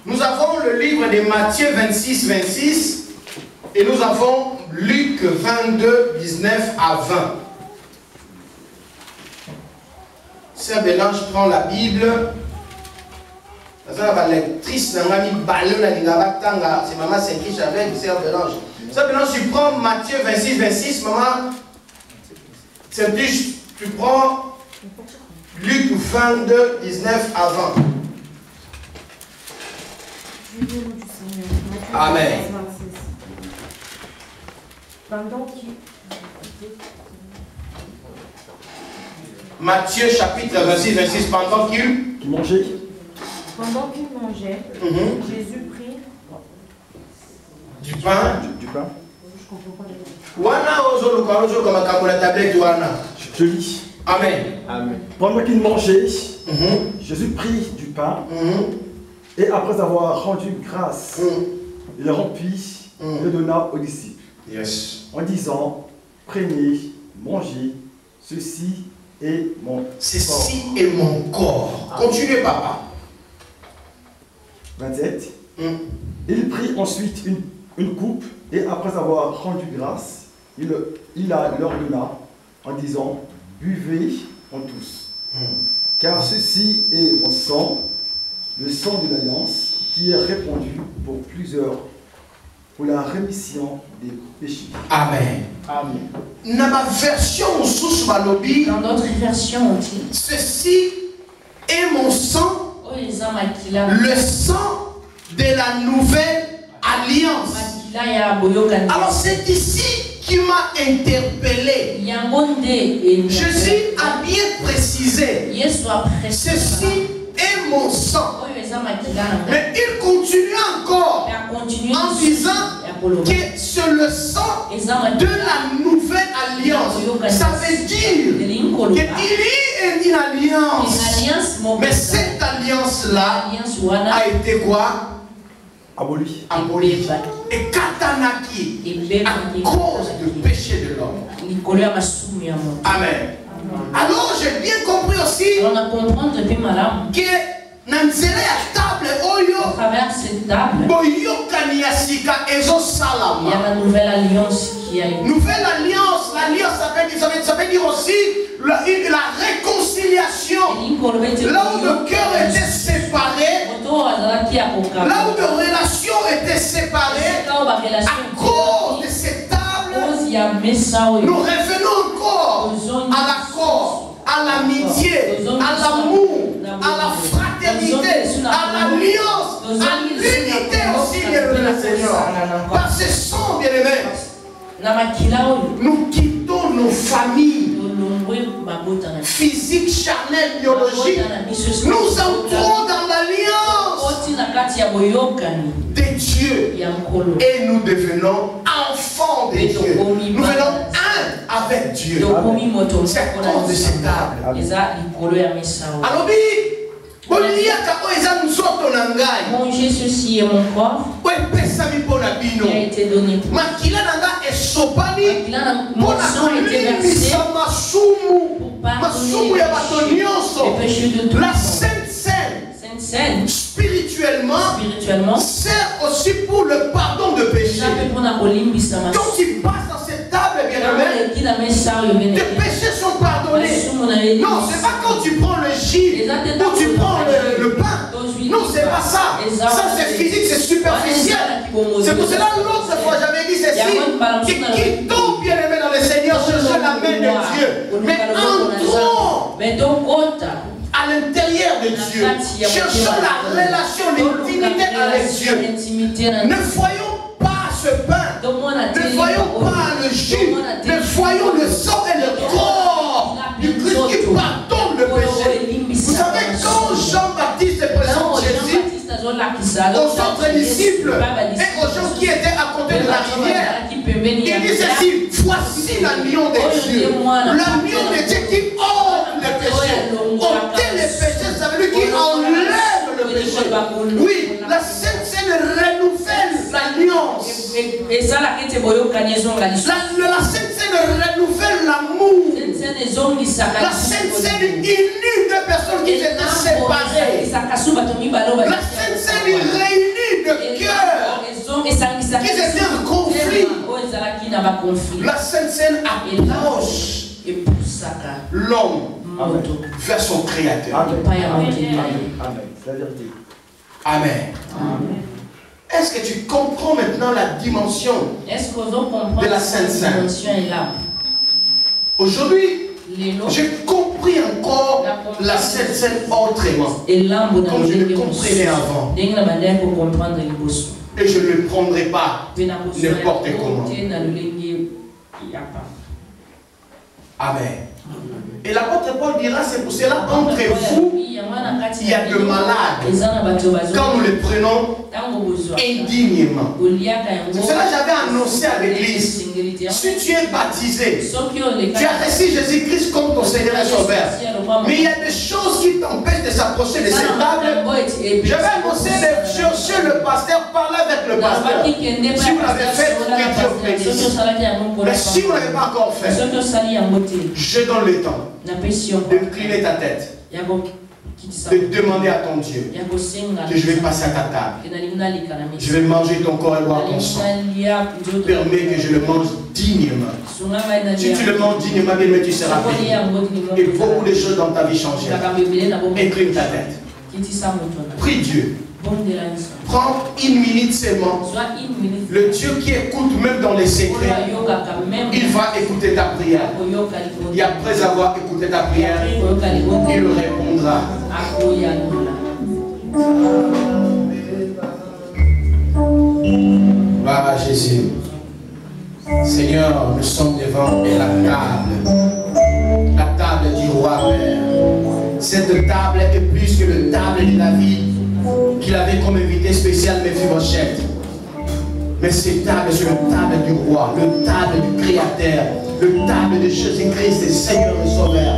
Nous avons le livre de Matthieu 26, 26 et nous avons Luc 22, 19 à 20. Sœur Bélange prend la Bible. La lectrice n'a pas mis ballon à l'ingaba. C'est maman s'inquiète avec Sœur Bélange. Sœur Bélange, tu prends Matthieu 26, 26, maman. C'est plus, tu prends Luc 22, 19 à 20. Amen. Matthieu chapitre 26, 26, pendant qu'il mangeait. Pendant qu'il mangeait, Jésus prit du pain. Je comprends pas. Je lis. Amen. Amen. Pendant qu'il mangeait, Jésus prit du pain et après avoir rendu grâce, il le remplit et le donna aux disciples. Yes. En disant, prenez, mangez, ceci est mon corps. Ceci est mon corps. Continuez, papa. 27. Il prit ensuite une coupe et après avoir rendu grâce, il leur donna en disant, buvez en tous. Car ceci est mon sang, le sang de l'alliance, qui est répandu pour plusieurs, pour la rémission des péchés. Amen. Amen. Dans ma version sous Balobi, dans d'autres versions, on dit ceci est mon sang, le sang de la nouvelle alliance. Alors c'est ici qui m'a interpellé. Jésus a bien précisé, ceci est mon sang. Mais il continue encore en disant que c'est le sang de la nouvelle alliance. Ça veut dire qu'il y a une alliance. Mais cette alliance-là a été quoi? Aboli. Et katanaki à cause du péché de l'homme. Amen. Alors j'ai bien compris aussi que Nanzere ya table oyo à travers cette table, boyokani ya sika ezo salama. Il y a la nouvelle alliance qui a été. Nouvelle alliance, l'alliance ça veut dire aussi la réconciliation. Là où le cœur était séparé, là où les relations étaient séparées, à cause de cette table, nous revenons encore à l'accord, à l'amitié, à l'amour, à la fraternité, à l'alliance, à l'unité aussi, bien-aimés du Seigneur. Par ce sang, bien-aimés, nous quittons nos familles physiques, charnelles, biologiques. Nous entrons dans l'alliance de Dieu et nous devenons enfants de Dieu. Nous venons un avec Dieu. C'est à cause de cette table. Alors, manger ceci est mon corps qui a été donné pour moi. Mon sang a été versé pour pardonner les péchés de tout le monde. La Sainte Seine, spirituellement, sert aussi pour le pardon de péché. Quand tu passes dans cette table, bien-aimé, tes péchés sont pardonnés. Non, c'est pas quand tu prends le gîte ou tu prends le pain. Non, c'est pas ça. Ça, c'est physique, c'est superficiel. C'est pour cela l'autre fois, j'avais dit ceci. Qui tombe, bien-aimé, dans le Seigneur, cherchant la main de Dieu. Mais entrons à l'intérieur de Dieu. Cherchons la relation, l'intimité avec Dieu. Ne voyons pas ce pain. Ne voyons pas le jus. Ne voyons le sang et le corps du Christ qui pardonne le péché. Vous savez, quand Jean-Baptiste présente Jésus aux autres disciples et aux gens qui étaient à côté de la rivière, il dit ceci: voici l'agneau de Dieu. L'agneau de Dieu qui ôte le péché. Ôter le péché, ça veut dire qu'il enlève le péché. Oui, la Sainte Seine renouvelle l'alliance. La Sainte Seine renouvelle l'amour. La Sainte Seine unit deux personnes qui étaient séparées. La Sainte Seine réunit La Sainte Seine approche l'homme vers son Créateur. Amen. C'est la vérité. Amen. Est-ce que tu comprends maintenant la dimension de la Sainte Seine? Aujourd'hui, j'ai compris encore la Sainte Seine autrement, comme je le comprenais avant. Et je ne le prendrai pas n'importe comment. Amen. Et l'apôtre Paul dira, c'est pour cela entre vous, il y a de malades, quand nous les prenons indignement. C'est cela que j'avais annoncé à l'église. Si tu es baptisé, tu as reçu Jésus-Christ comme ton Seigneur et Sauveur, mais il y a des choses qui t'empêchent de s'approcher de cette table. J'avais annoncé de chercher le pasteur, parler avec le pasteur. Si vous l'avez fait, que Dieu vous bénisse. Mais si vous ne l'avez pas encore fait, je donne le temps d'incliner ta tête, de demander à ton Dieu que je vais passer à ta table, je vais manger ton corps et boire ton sang. Permets que je le mange dignement. Si tu le manges dignement, bien, mais tu seras béni. Et beaucoup de choses dans ta vie changeront. Incline ta tête. Prie Dieu. Prends une minute seulement. Le Dieu qui écoute même dans les secrets, il va écouter ta prière. Et après avoir écouté ta prière, il répondra. Gloire à Jésus. Seigneur, nous sommes devant la table du roi Père. Cette table est plus que le table de la vie qu'il avait comme invité spécial Mephibosheth. Mais cette table, c'est le table du roi, le table du Créateur, le table de Jésus-Christ, le Seigneur et Sauveur.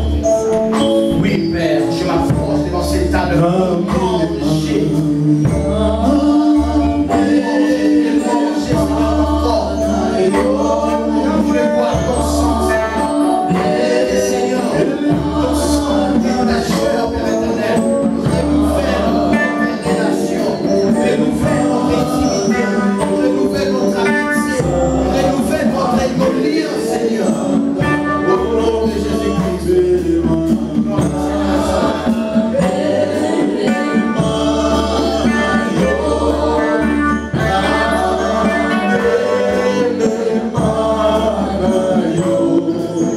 Oui, Père, je m'approche devant cette table pour manger. Je vais boire ton sang, Seigneur. Ton sang est ta chair, Père éternel. Renouvelle notre intimité, renouvelle notre amitié, renouvelle notre lien, Seigneur. Au nom de Jésus-Christ.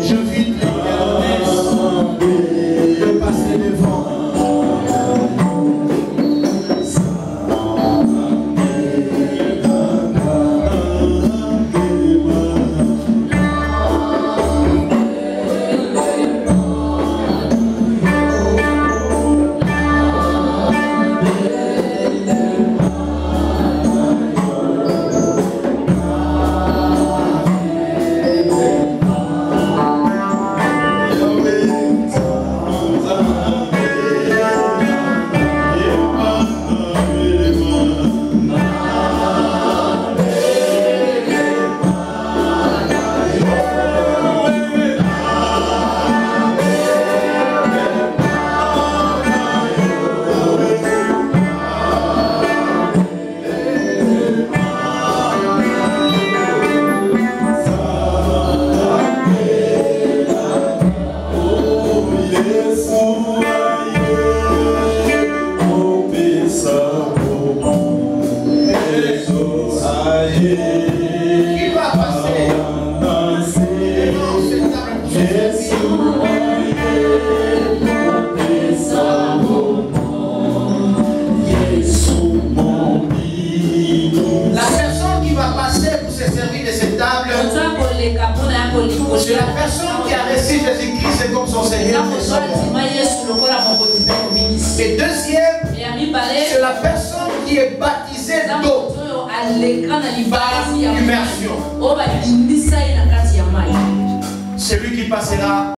Je vis l'éternel de passer devant. C'est la personne qui a reçu Jésus-Christ comme son Seigneur et Sauveur. Et deuxième, c'est la personne qui est baptisée d'eau par immersion. Celui qui passera